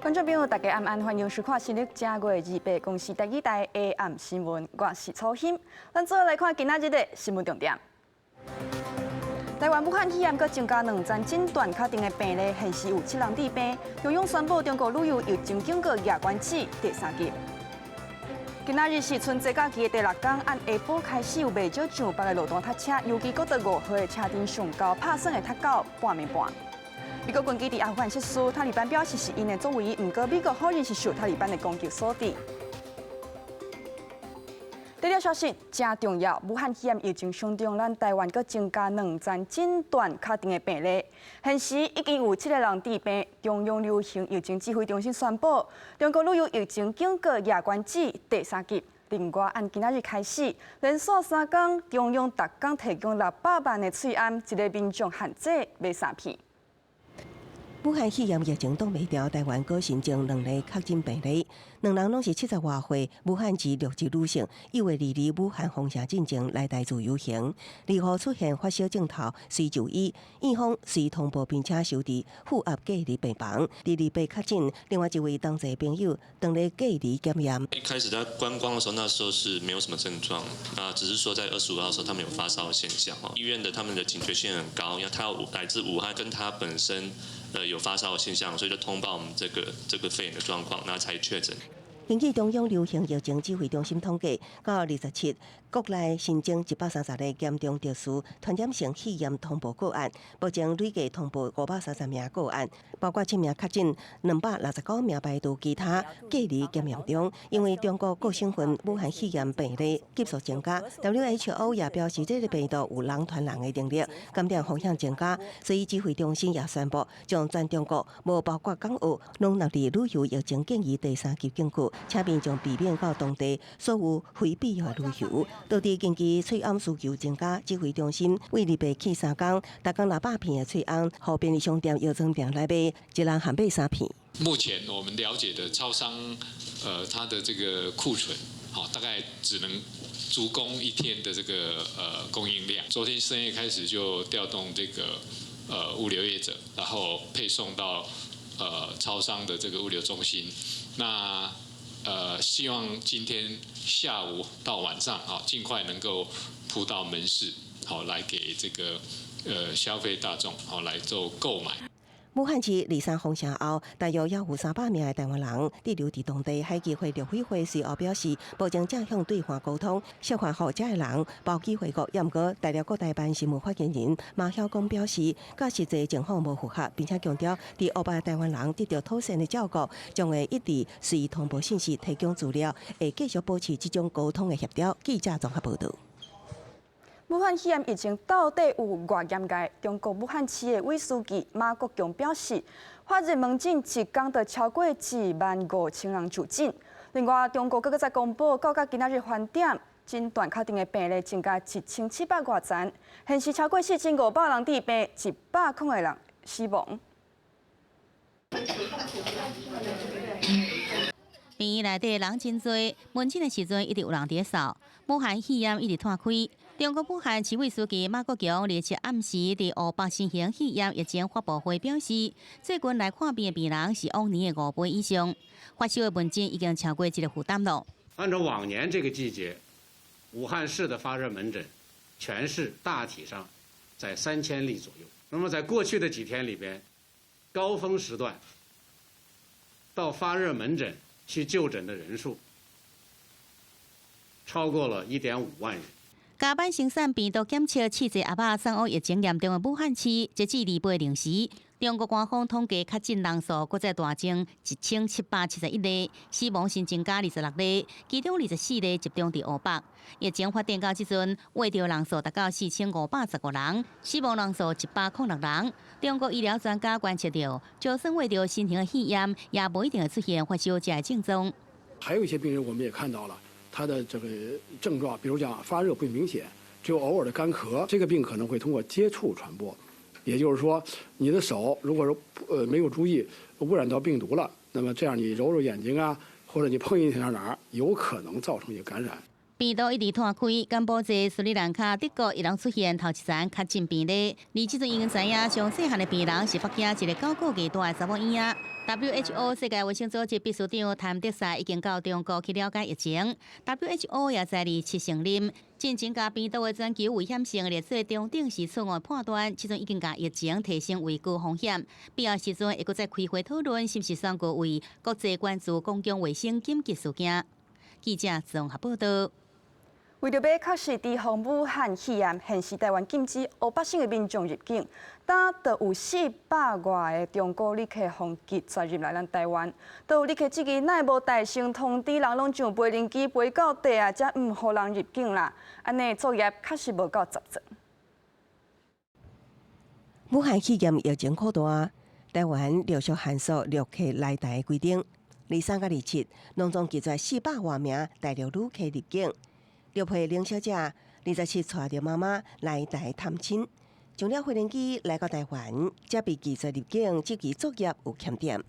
观众朋友，大家晚安，欢迎收看新历正月28公司第二台的暗新闻，我是楚欣。咱做来看今仔日的新闻重点。台湾武汉肺炎阁增加2宗诊断确定的病例，现时有7人治病。中央宣布中国旅游疫情经过夜关止第3级。今仔日是春节假期的第6天，按下晡开始有袂少上北的路段塞车，尤其国道5号的车阵上高，拍算会塞到半暝半。美国军机伫阿富汗失事，塔利班表示是因的作为，不过美国否认是受塔利班的攻击所致。第二消息真重要，武汉肺炎疫情上中，咱台湾阁增加2宗诊断确定的病例，现时已经有7个人治病。中央流行疫情指挥中心宣布，中国旅游疫情经过夜关止第3级。另外，按今仔日开始，连续3天，中央逐天提供600万的翠安，一个民众限制买3片。武汉肺炎疫情挡袂牢，台湾阁新增2例确诊病例，2人拢是70外岁，武汉籍6级女性，1月2日武汉封城进前来台自由行，2号出现发烧症头，随就医，院方随通报并且收治负压隔离病房。第2被确诊，另外1位同侪朋友当日隔离检验。一开始在观光的时候，那时候是没有什么症状，那只是说在25号的时候他们有发烧的现象医院的他们的警觉性很高，因为他来自武汉，跟他本身有发烧的现象，所以就通报我们这个肺炎的状况，那才确诊。根据中央流行疫情指挥中心统计，到27，国内新增130例严重特殊传染性肺炎通报个案，目前累计通报530名个案，包括7名确诊，269名排除其他隔离检验中。因为中国各省份武汉肺炎病例急速增加 ，WHO 也表示这个病毒有人传人的能力，感染风险增加，所以指挥中心也宣布，将全中国无包括港澳拢纳入旅游疫情建议第3级警区。请民众避免到当地所有非必要的旅游。导致近期翠安需求增加，指挥中心为2起3天，大概600片的翠安，互便利商店、药妆店来卖，一人限买3片。目前我们了解的超商，它的这个库存，大概只能足供1天的这个供应量。昨天深夜开始就调动这个物流业者，然后配送到超商的这个物流中心。那希望今天下午到晚上尽快能够铺到门市，来给这个消费大众来做购买。武汉市23封城后，大约有300名的台湾人滞留伫当地。海基会陆委会随后表示，目前正向对方沟通，释放后者的人包机回国。不过，大陆各台办新闻发言人马晓光表示，甲实际情况无符合，并且强调，伫欧巴台湾人得到妥善的照顾，将会一直随通报信息、提供资料，会继续保持这种沟通的协调。记者综合报道。武汉肺炎疫情到底有偌严格？中国武汉市的委书记马国强表示，发热门诊一天就超过15000人就诊。另外，中国搁再公布，到今仔日翻点，诊断确定的病例增加1700多宗，现时超过4500人治病，100个人死亡。病院内底人真多，门诊的时阵一直有人伫扫。武汉肺炎一直摊开。中国武汉市委书记马国强日前暗时伫湖北新型肺炎疫情发布会表示，最近来看病的病人是往年的5倍以上，发烧的门诊已经超过这个负担了。按照往年这个季节，武汉市的发热门诊，全市大体上在3000例左右。那么在过去的几天里边，高峰时段到发热门诊去就诊的人数超过了1.5万人。加班生产病毒检测试剂阿爸送往疫情严重的武汉市，截至28零时，中国官方统计确诊人数搁再大增1771例，死亡新增加26例，其中24例集中伫湖北。疫情发展到即阵，活着人数达到4515人，死亡人数106人。中国医疗专家观测到，就算活着新型的肺炎，也不一定会出现发烧这类症状。还有一些病人，我们也看到了。他的这个症状，比如讲发热不明显，只有偶尔的干咳，这个病可能会通过接触传播。也就是说，你的手如果说没有注意污染到病毒了，那么这样你揉揉眼睛啊，或者你碰一下哪儿，有可能造成一个感染。病毒一直摊开，甘波济、斯里兰卡、德国亦拢出现头一层确诊病例。而即阵已经知影，上细汉的病人是北京一个9个月大的查某婴仔。WHO 世界卫生组织秘书长谭德赛已经到中国去了解疫情。WHO 也在27承认，正增加病毒的全球危险性列做中顶时出案判断，其中已经把疫情提升为高风险。必要时阵会搁再开会讨论，是不是选过为国际关注公共卫生紧急事件。记者综合报道。为着要确实提防武汉肺炎，现时台湾禁止500的民众入境，但就有400外的中国旅客防疫转入来咱台湾。都有旅客质疑，奈无大声通知人，拢上飞轮机飞到地啊，才唔互人入境啦。安尼作业确实无够十足。武汉肺炎疫情扩大，台湾陆续限缩陆客来台规定。23甲27，拢总记载400外名大陆旅客入境。陆配林小姐27带着妈妈来台探亲，上了飞轮机来到台湾，才被记载入境，这期作业有欠点。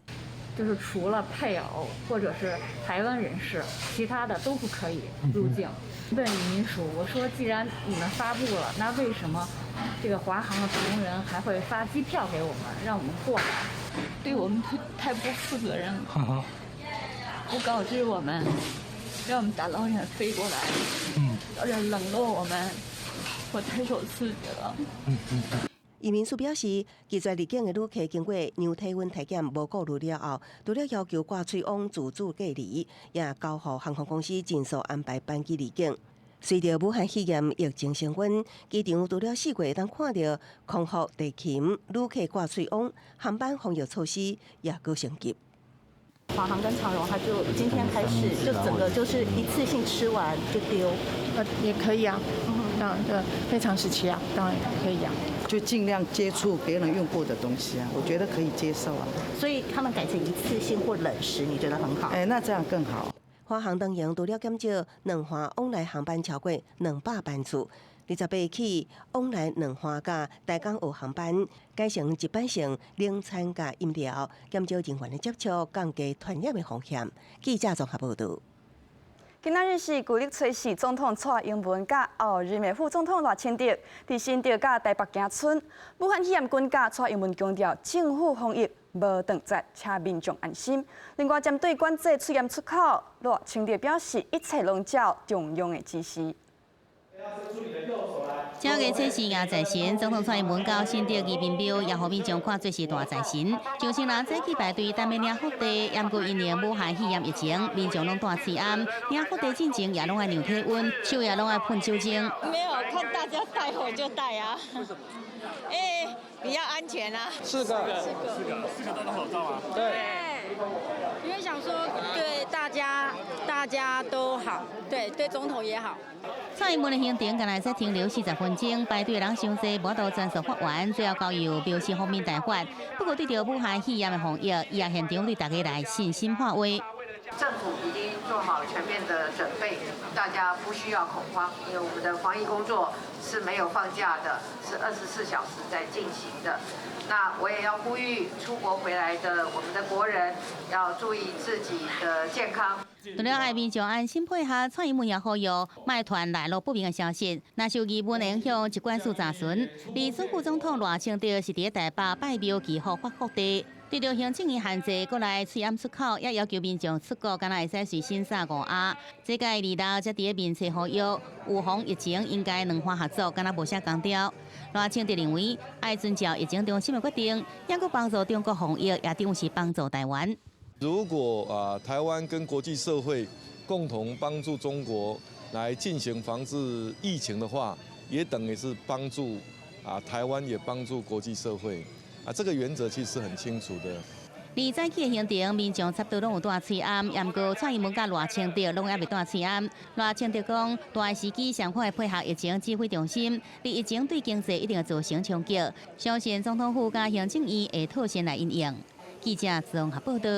就是除了配偶或者是台湾人士，其他的都不可以入境。问移民署，我说既然你们发布了，那为什么这个华航的同仁还会发机票给我们，让我们过来？对我们太不负责任了，不告知我们。让我们大老远飞过来，要冷落我们，我太受刺激了。移民署表示，记载入境的旅客经过量体温体检无顾虑了后，除了要求挂嘴往自主隔离，也交予航空公司尽速安排班机入境。随着武汉肺炎疫情升温，机场除了4月当看到空服、地勤、旅客挂嘴往航班防疫措施也搁升级。华航跟长荣，它就今天开始就整个就是一次性吃完就丢，也可以啊，当然这非常时期啊，当然可以啊，就尽量接触别人用过的东西啊，我觉得可以接受啊。所以他们改成一次性或冷食，你觉得很好？那这样更好。华航当营除了减少两班往来航班超过200班次。28起往来两班甲台港澳航班改成一班乘冷餐甲饮料，减少人员的接触，降低传染的风险。记者综合报道。今仔日是旧历初四，总统蔡英文甲后任的副总统赖清德伫新竹甲台北行村。武汉肺炎军甲蔡英文强调，政府防疫无断绝，请民众安心。另外，针对管制出验出口，赖清德表示，一切拢照中央的指示。这个测试也在先，总统蔡英文到新竹移民庙，也互民众看做是大在先。上千人早起排队等要领福地，不过因为武汉肺炎疫情，民众拢戴气安，领福地进前也拢爱量体温，手也拢爱喷酒精。没有看大家戴我就戴啊。为什么？比较安全啊。4个都戴口罩啊？对。因为想说对大家都好，对总统也好。蔡英文的行程刚才才停留40分钟，排队人伤济，无到全数发完，最后交由表示方面大法。不过对着武汉肺炎的防疫，伊也现场对大家来信心话话。政府已经做好全面的准备，大家不需要恐慌，因为我们的防疫工作是没有放假的，是24小时在进行的。那我也要呼吁出国回来的我们的国人要注意自己的健康。除了爱民众安心配合，蔡英文也呼吁卖传来路不明的消息，若受基本影响，一管束查询。李孙副总统赖清德是伫台北拜庙祈福发福地。对着行政院限制，过来出验出口，也要求民众出国，敢若会使随身带5盒。这届二道才伫面册呼吁，有防疫情应该两方合作，敢若无啥共调。赖清德认为，爱遵照疫情中心的决定，也搁帮助中国防疫，也等于是帮助台湾。如果台湾跟国际社会共同帮助中国来进行防治疫情的话，也等于是帮助台湾，也帮助国际社会。这个原则其实是很清楚的。而早起的行程，民众差不多拢有戴嘴安，也毋过蔡英文甲赖清德拢还未戴嘴安。赖清德讲，大时机上快配合疫情指挥中心，而疫情对经济一定造成冲击，相信总统府加行政院会妥善来应应。记者综合报道。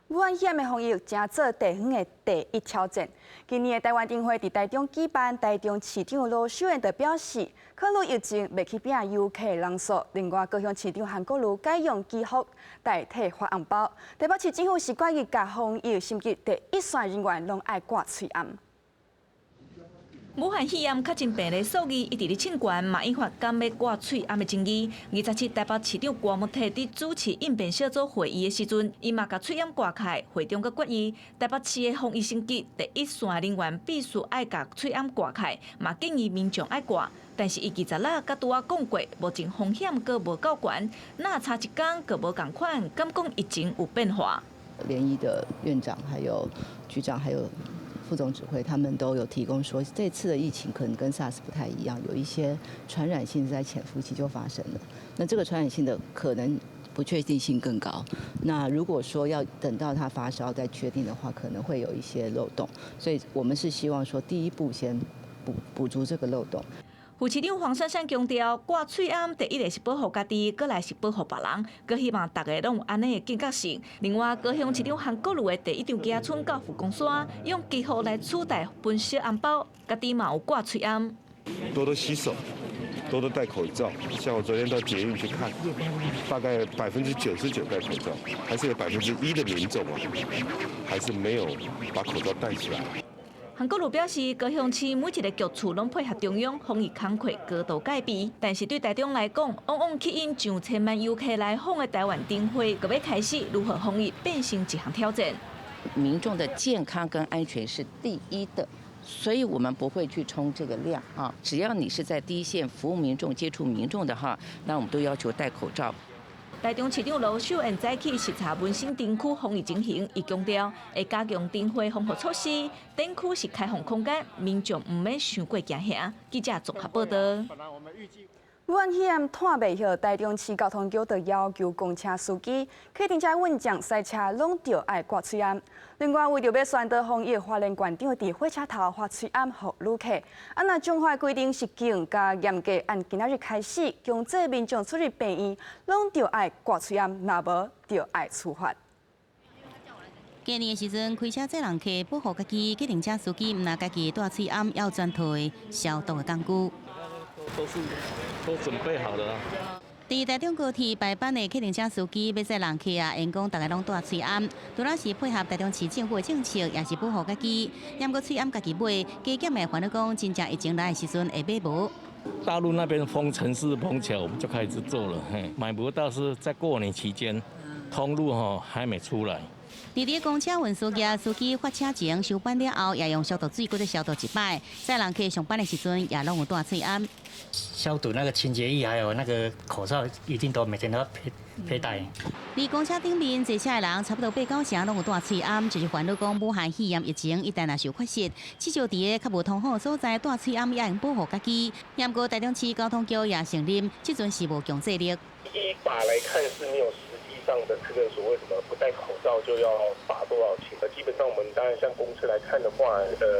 武汉肺炎的防疫正做地方的第一挑战。今年的台湾灯会伫台中举办，台中市长罗秀燕就表示，考虑疫情未去拼游客人数，另外高雄市长韩国瑜改用机服代替发红包。台北市政府是决议甲防疫，甚至第一线人员拢爱挂嘴安。武汉肺炎确诊病例数字一直咧升悬，嘛引发敢要挂喙暗的争议。27台北市长郭木摕伫主持应变小组会议的时阵，伊嘛甲喙暗挂开。会中阁决议，台北市的防疫升级第一线人员必须爱甲喙暗挂开，嘛建议民众爱挂。但是伊26甲拄仔讲过，目前风险阁无够悬，那差一天阁无共款，敢讲疫情有变化？联医的院长、还有局长、还有副总指挥，他们都有提供说，这次的疫情可能跟 SARS 不太一样，有一些传染性是在潜伏期就发生了。那这个传染性的可能不确定性更高。那如果说要等到他发烧再确定的话，可能会有一些漏洞。所以我们是希望说，第一步先补足这个漏洞。副市长黄珊珊强调，挂喙暗第一个是保护家己，过来是保护别人，佮希望大家拢有安尼的警觉性。另外，高雄市长韩国瑜的第一场家村到福光山，用记号来取代分小红包，家己嘛有挂喙暗。多多洗手，多多戴口罩。像我昨天到捷运去看，大概99%戴口罩，还是有1%的民众啊，还是没有把口罩戴起来。韩国瑜表示，高雄市每一个局处拢配合中央防疫工作高度戒备，但是对台中来讲，往往吸引上千万游客来访的台湾灯会，阁要开始如何防疫变成一项挑战。民众的健康跟安全是第一的，所以我们不会去冲这个量啊。只要你是在第一线服务民众、接触民众的话，那我们都要求戴口罩。台中市长卢秀燕早起视察文心灯区防疫情形，伊强调会加强灯会防护措施。灯区是开放空间，民众唔免伤过惊吓。记者综合报道。武汉肺炎拖袂后，台中市交通局就要求公车司机、客停车运将赛车拢着爱挂喙暗。另外，为着要宣导防疫，花莲县长伫火车头发喙暗予旅客。若彰化规定实境加严格，按今仔日开始，强制民众出入病院拢着爱挂喙暗，若无着爱处罚。过年的时阵，开车载人客，保护家己，客停车司机毋若家己戴喙暗，要全套消毒的工具。都准备好了。伫台中高铁排班的客停车司机要载人客因讲大家拢戴喙暗，除了是配合台中市政府的政策，也是保护家己。要过喙暗家己买，加减的烦恼讲，真正疫情来的时阵会买无。大陆那边封城市封起来，我们就开始做了。买不到是在过年期间，通路还没出来。伫公车运输业司机发车前收班了后，也用消毒水搁再消毒一摆。载人客上班的时阵，也拢有戴喙暗。消毒那个清洁液还有那个口罩，一定都每天都要佩戴。伫公车顶面坐车的人，差不多8-9成拢有戴喙暗，就是烦恼讲武汉肺炎疫情一旦若受发现，至少伫个较无通风的所在戴喙暗也用保护家己。不过台中市交通局也承认，即阵是无强制力。依法来看是没有实际上的这个所谓什么不戴口罩就要罚多少钱。基本上我们当然像公车来看的话，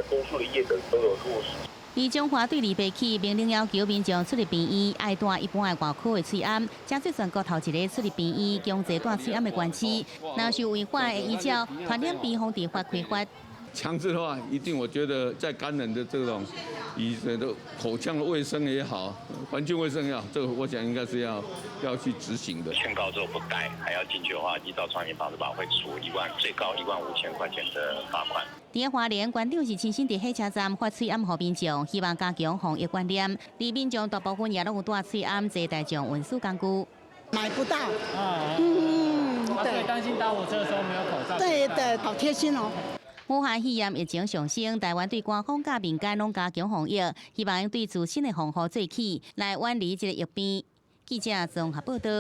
多数的业者都有落实。而中华对2白起明令要求民众出入病院爱戴一般的外科的喙暗，加做全国头一个出入病院强制戴喙暗的县市。若是违法，会依照传染病防治法开罚。强制的话，一定我觉得在感染的这种，以这个口腔的卫生也好，环境卫生也好，这个我想应该是要去执行的。劝告之后不戴，还要进去的话，依照传染防治法会处最高15000块钱的罚款。伫花莲县长是亲身伫火车站发喙暗予民众，希望加强防疫观念。而民众大部分也拢有戴喙暗坐大众运输工具。买不到。对。担心搭火车的时候没有口罩。对，好贴心哦。武汉肺炎疫情上升，台湾对官方甲民间拢加强防疫，希望对自身的防护做起，来远离这个疫病。记者综合报道。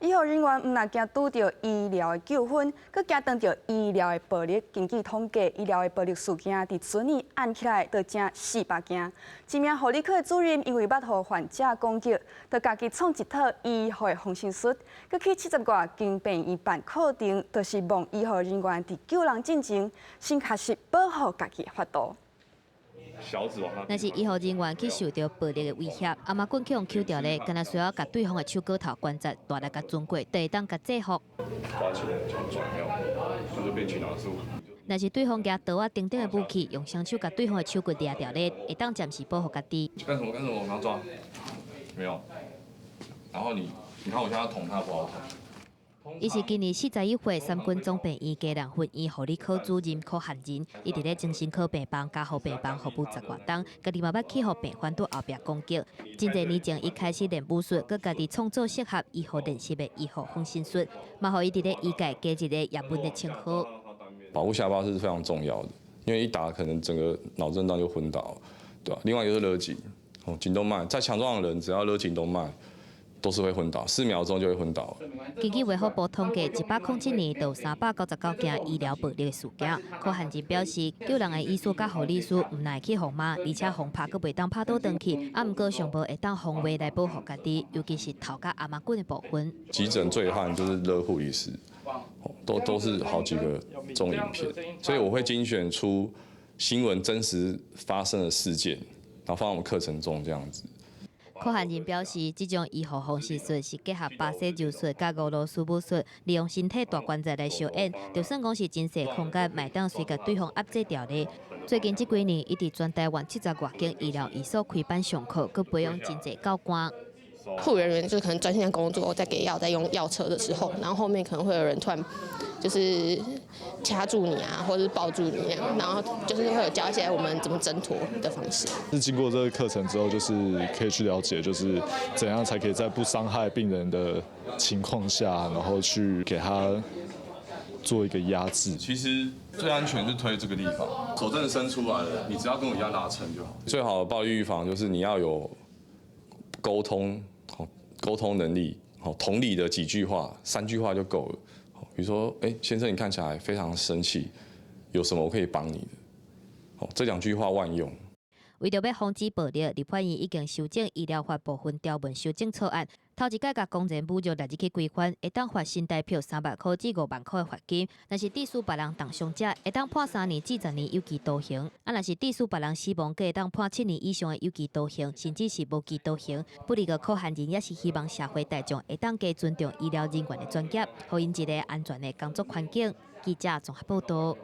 医护人员毋但惊拄到医疗的纠纷，佮惊当到医疗的暴力。根据统计，医疗的暴力事件伫全年按起来，就正400件。一名护理科的主任因为捌互患者攻击，就家己创一套医护的防身术，佮去70外间病院办课程，就是望医护人员伫救人进前，先确实保护家己的法度。若是医护人员去受到暴力的威胁，阿妈棍去用 Q 掉咧，敢若需要甲对方的手骨头关节大力甲钻过，就会当甲制服。若是对方拿刀啊等等的武器，用双手甲对方的手骨掠掉咧，会当暂时保护家己。干什么？我刚抓，没有。然后你看我现在捅他不好捅。伊是今年41岁三军总病院家人婚姻护理科主任柯汉仁，伊伫咧精神科病房加护病房服务10外冬，家己嘛捌去互病患在后壁攻击。真侪年前，伊开始练武术，佮家己创作适合医护练习的医护分身术，嘛互伊伫咧医界加一个叶问的称号。保护下巴是非常重要的，因为一打可能整个脑震荡就昏倒，对吧？另外一个是勒颈，颈动脉，再强壮的人只要勒颈动脉。都是会昏倒，4秒钟就会昏倒。根据卫福部统计，107年有399件医疗暴力的事件。柯汉仁表示，救人的医师甲护理师唔耐去互骂，而且互拍佫袂当拍倒转去，啊，毋过上无会当防卫来保护家己，尤其是头甲阿妈棍的部分。急诊最悍就是勒护理师，都是好几个中影片，所以我会精选出新闻真实发生的事件，然后放在我们课程中这样子。柯汉仁表示，这种医护方式术是结合巴西柔术甲俄罗斯武术，利用身体大关节来表演，就算讲是真实空间，嘛当随甲对方压制掉咧。最近这几年，伊伫全台湾70外间医疗医所开班上课，佮培养真侪教官。护理人员就可能专心在工作，在给药、在用药车的时候，然后后面可能会有人突然就是掐住你啊，或者是抱住你那样，然后就是会有教一些我们怎么挣脱的方式。是经过这个课程之后，就是可以去了解，就是怎样才可以在不伤害病人的情况下，然后去给他做一个压制。其实最安全是推这个地方，手真的伸出来了，你只要跟我一样大撑就好。最好的暴力预防就是你要有沟通能力，同理的几句话，3句话就够了。比如说，先生，你看起来非常生气，有什么我可以帮你的？这2句话万用。为着要防止暴力，立法院已经修正医疗法部分条文修正草案。头一届甲公然侮辱日去规范，会当罚新台票3万块至5万块的罚金。若是致使别人重伤者，会当判3年至10年有期徒刑。若是致使别人死亡，更会当判7年以上的有期徒刑，甚至是无期徒刑。不离个柯汉仁也是希望社会大众会当加尊重医疗人员的专业，给因一个安全的工作环境。记者综合报道。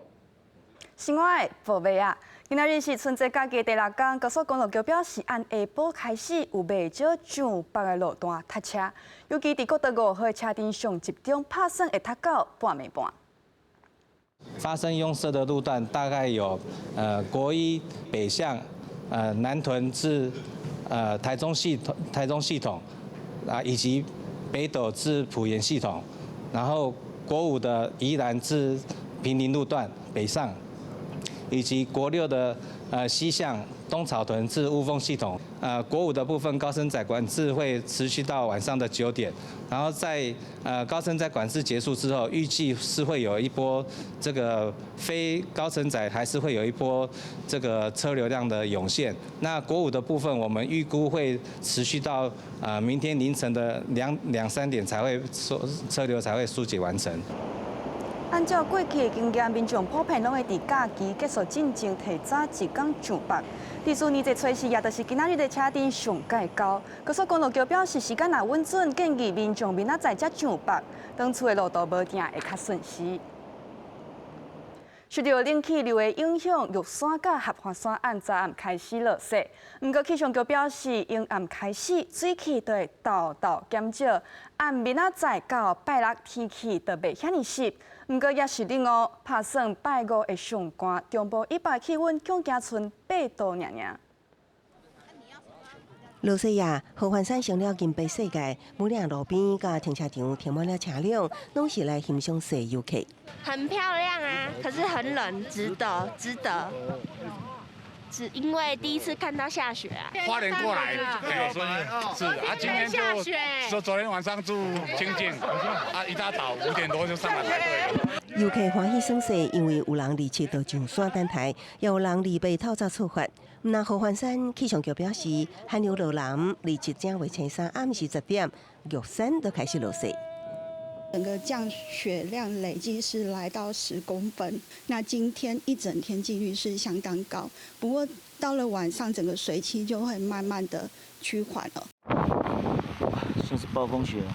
新外的报尾啊，今仔日是春节假期第6天，高速公路局表示，按下晡开始有袂少上北的路段塞车，尤其伫国道5号车顶上集中，拍算会塞到半暝半。发生拥塞的路段大概有国一北向南屯至台中系统啊，以及北斗至埔盐系统，然后国5的宜兰至平林路段北上。以及国6的西向东草屯至雾峰系统，国5的部分高升载管制会持续到晚上的9点，然后在高升载管制结束之后，预计是会有一波这个非高升载还是会有一波这个车流量的涌现。那国5的部分，我们预估会持续到明天凌晨的2、3点才会车流才会疏解完成。按照过去的经验，民众普遍拢会伫假期结束进前提早一天上北。第4年这趨勢也就是今仔日的車頂上介高。高速公路局表示，時間若穩準，建議民眾明仔載才上北，當厝的路途無定會較順時。受到冷氣流的影響，玉山甲合歡山暗早暗開始落雪。不過氣象局表示，由暗開始水氣就會豆減少，按明仔載到拜6天氣就袂遐尼濕。不過也是另外，拍算拜5會上寒，中部以北氣溫恐驚剩8度爾。落雪夜，合歡山成了銀白世界，每輛路邊甲停車場停滿了車輛，攏是來欣賞雪遊客。很漂亮啊，可是很冷，值得。只因为第一次看到下雪啊，花莲过来，所以是啊，今天就昨天晚上住清境，啊，一大早5点多就上来排队。游客欢喜爽雪，因为有人离7到上山等待，也有人离北透早出发。那合歡山氣象局表示，寒流落南，離7正月初3暗時10點，玉山都開始落雪。整个降雪量累计是来到10公分，那今天一整天几率是相当高。不过到了晚上，整个水汽就会慢慢的趋缓了。算是暴风雪了。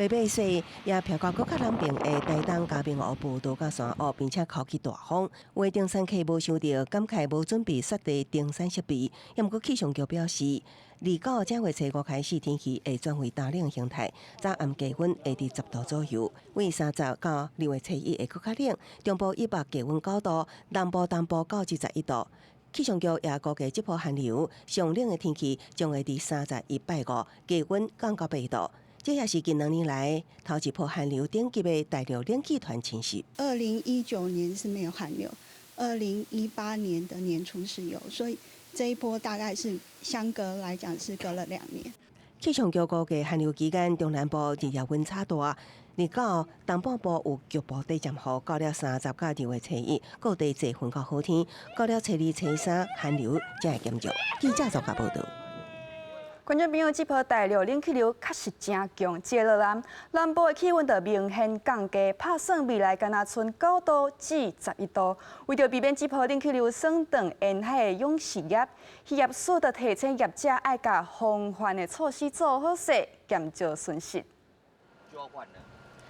北北西也飘到搁较南边的台东嘉明湖步道甲山坳，并且考起大风。有登山客无想到，感慨无准备雪地登山设备，也毋过气象局表示，29正月初5开始天气会转为大冷形态，早暗低温会伫10度左右，为30到2月初1会搁较冷，中部以北低温9度，南部东部到21度。气象局也估计这波寒流上冷的天气将会伫31.5，低温降到8度。这也是近2年来头一波寒流顶级的大陆冷气团侵袭。2019年是没有寒流，2018年的年初是有，所以这一波大概是相隔来讲是隔了2年。气象局估计寒流期间，中南部日夜温差大。29东半部有局部低降雨，到了30到2月初1，各地侪云到好天。到了初2、初3，寒流才会减弱。记者综合报道。观众朋友，这波大陆冷气流确实真强，接落来南部的气温就明显降低，拍算未来敢若剩9度至11度。为着避免这波冷气流损断沿海的养殖业，渔业署就提醒业者爱甲防范的措施做好势，减少损失。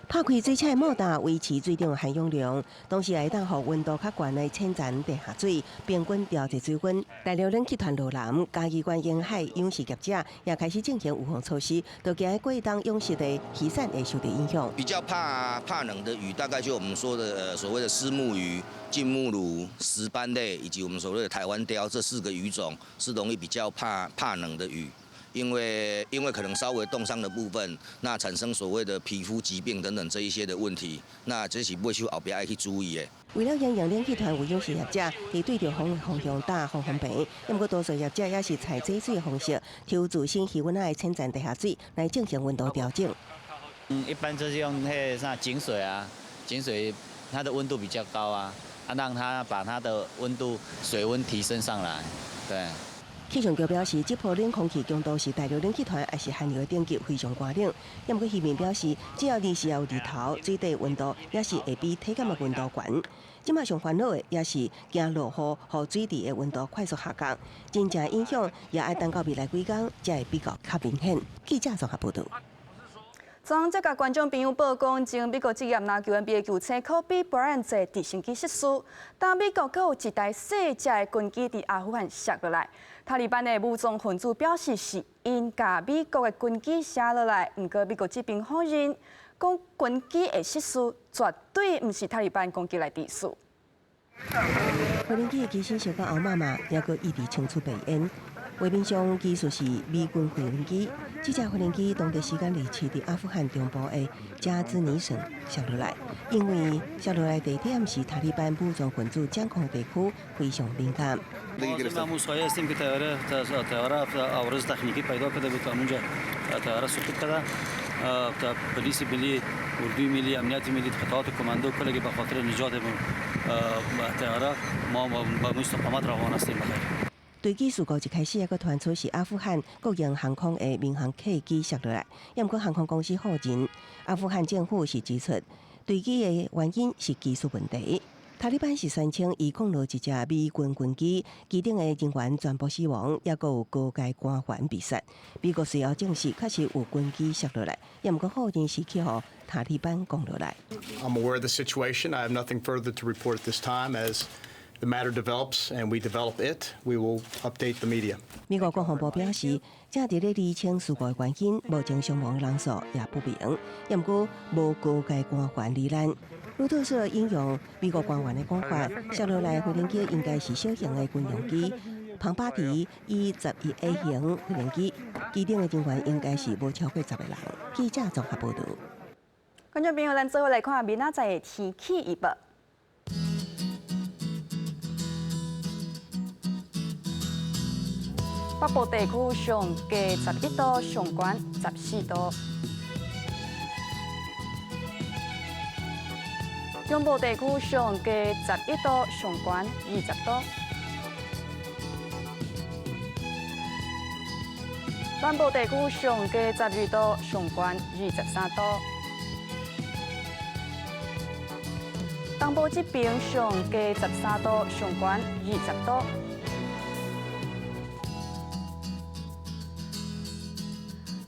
拍开水车的莫达维持水中的含氧量，同时也当互温度较悬的浅层地下水平均调节水温。大陆冷气团路南嘉义县沿海养殖业者也开始进行预防措施，就惊过冬养殖的渔产会受到影响。比较怕冷的鱼，大概就我们说的所谓的虱目鱼、金目鲈、石斑类，以及我们所谓的台湾鲷这4个鱼种是容易比较怕冷的鱼。因为可能稍微冻伤的部分，那产生所谓的皮肤疾病等等这一些的问题，那这是尾修后边要去注意的。为了应用冷气团有养殖业者伫对着风的方向打防风坪，不过多数业者也是采制水的方式，抽自身气温的浅层地下水来进行温度调整。一般就是用井水啊，井水它的温度比较高啊，让它把它的水温提升上来，对。气象局表示，这波冷空气强度是大陆冷气团也是寒流的等级非常寒冷。也不过渔民表示，只要日时有日头，水底温度也是会比体感的温度悬。即马上烦恼的也是惊落雨，和水底的温度快速下降，真正影响也要等到未来几天才会比较明显。记者综合报道。昨再甲观众朋友报讲，前美国职业篮球 NBA 球星科比布莱恩在直升机失事，当美国阁有一台细只的军机伫阿富汗摔落来。塔利班的武装分子表示是因甲美国的军机射落来，不过美国这边否认，讲军机的失事绝对不是塔利班攻击来致死。无人机的机身烧到后妈妈，也阁一直冲出白烟。画面上技术是美军飞轮机，这架飞轮机当地时间日期伫阿富汗中部的加兹尼省摔落来，因为摔落来地点是塔利班武装分子掌控的地区，非常敏感。对机事故一开始也阁传出是阿富汗国营航空的民航客机摔落来，也毋过航空公司否认。阿富汗政府是指出，对机的原因是技术问题。塔利班是宣称伊降落一只美军军机，机顶的人员全部死亡，也阁有高阶官员被杀。美国随后证实确实有军机摔落来，也毋过否认是去互塔利班降落来。I'm aware of the situation. I have nothing further to report at this time. As the matter develops and we develop it, we will update the media. 美国国防部表示，正伫咧厘清事故的原因，目前伤亡人数也不明，也毋过无高阶官员罹难。路透社引用美国官员的讲法，摔落来飞轮机应该是小型的军用机，庞巴迪 E11A 型飞轮机，机顶的人员应该是无超过10个人。记者综合报道。观众朋友，咱做伙来看明仔载的天气预报。北部地区上低11度，上悬14度；中部地区上低11度，上悬20度；南部地区上低12度，上悬23度；东部这边上低13度，上悬20度。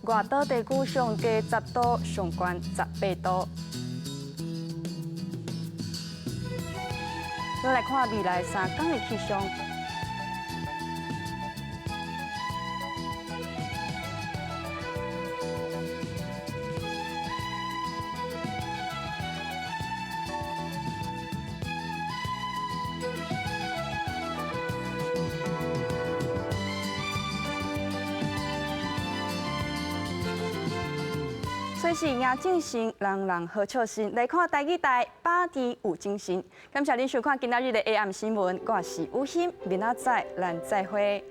外岛地区上加10度，上悬18度。咱来看未来3天的气象。随时也进行人人好笑心，来看台语台8字有精神。感谢您收看今仔日的 AM 新闻，我是吴昕，明仔载咱再会。